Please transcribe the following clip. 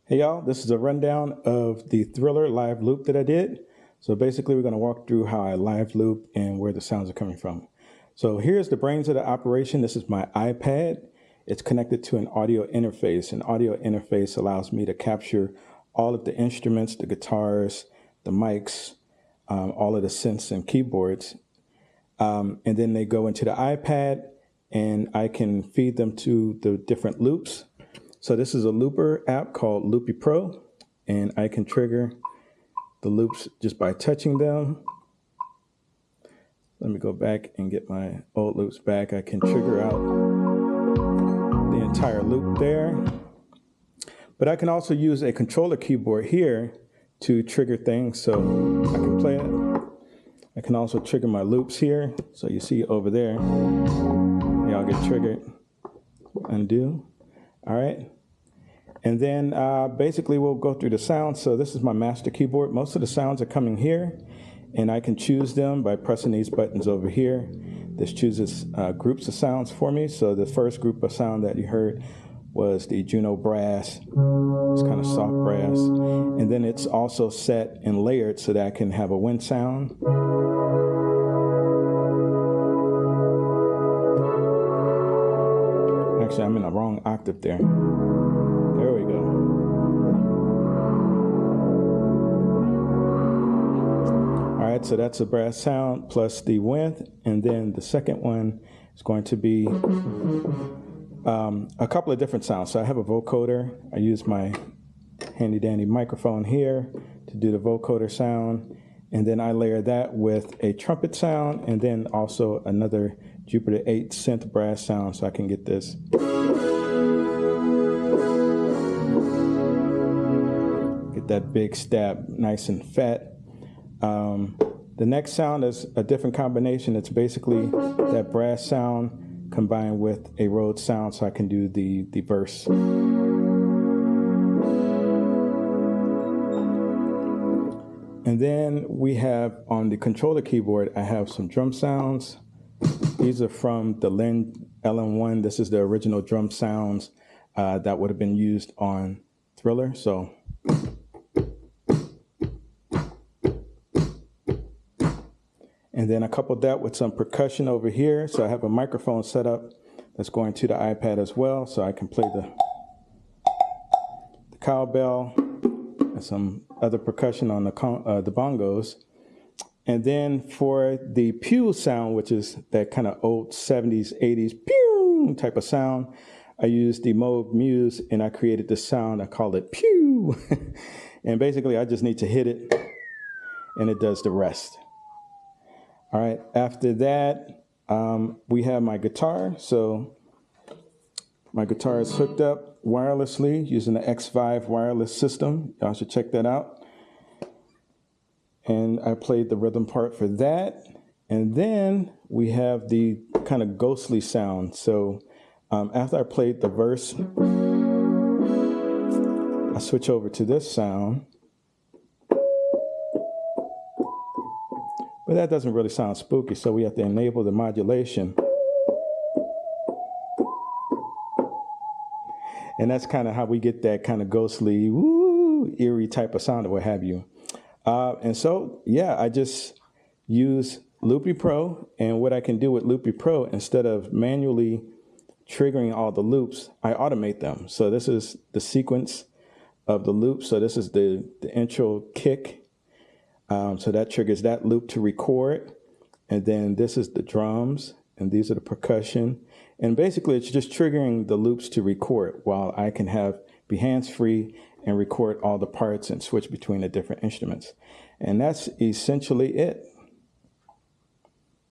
Hey y'all, this is a rundown of the Thriller live loop that I did. So basically we're going to walk through how I live loop and where the sounds are coming from. So here's the brains of the operation. This is my iPad. It's connected to an audio interface. An audio interface allows me to capture all of the instruments, the guitars, the mics, all of the synths and keyboards. And then they go into the iPad and I can feed them to the different loops. So this is a looper app called Loopy Pro, and I can trigger the loops just by touching them. Let me go back and get my old loops back. I can trigger out the entire loop there. But I can also use a controller keyboard here to trigger things. So I can play it. I can also trigger my loops here. So you see over there, they all get triggered. Undo. All right. And then basically we'll go through the sounds. So this is my master keyboard. Most of the sounds are coming here, and I can choose them by pressing these buttons over here. This chooses groups of sounds for me. So the first group of sound that you heard was the Juno brass. It's kind of soft brass. And then it's also set and layered so that I can have a wind sound. Actually, I'm in the wrong octave there. There we go. All right, so that's a brass sound plus the wind. And then the second one is going to be a couple of different sounds. So I have a vocoder. I use my handy dandy microphone here to do the vocoder sound. And then I layer that with a trumpet sound and then also another Jupiter 8 synth brass sound so I can get this. Get that big stab nice and fat. The next sound is a different combination. It's basically that brass sound combined with a Rhodes sound so I can do the verse. And then we have on the controller keyboard, I have some drum sounds. These are from the Lin LM1. This is the original drum sounds that would have been used on Thriller. So. And then I coupled that with some percussion over here. So I have a microphone set up that's going to the iPad as well. So I can play the cowbell and some other percussion on the bongos. And then for the pew sound, which is that kind of old 70s, 80s pew type of sound, I used the Moog Muse and I created this sound. I called it pew. And basically I just need to hit it and it does the rest. All right, after that, we have my guitar. So my guitar is hooked up wirelessly using the X5 wireless system. Y'all should check that out. And I played the rhythm part for that. And then we have the kind of ghostly sound. So after I played the verse, I switch over to this sound. But that doesn't really sound spooky, so we have to enable the modulation. And that's kind of how we get that kind of ghostly, woo, eerie type of sound or what have you. And so, yeah, I just use Loopy Pro. And what I can do with Loopy Pro, instead of manually triggering all the loops, I automate them. So this is the sequence of the loops. So this is the intro kick. So that triggers that loop to record. And then this is the drums. And these are the percussion. And basically, it's just triggering the loops to record while I can be hands-free and record all the parts and switch between the different instruments. And that's essentially it.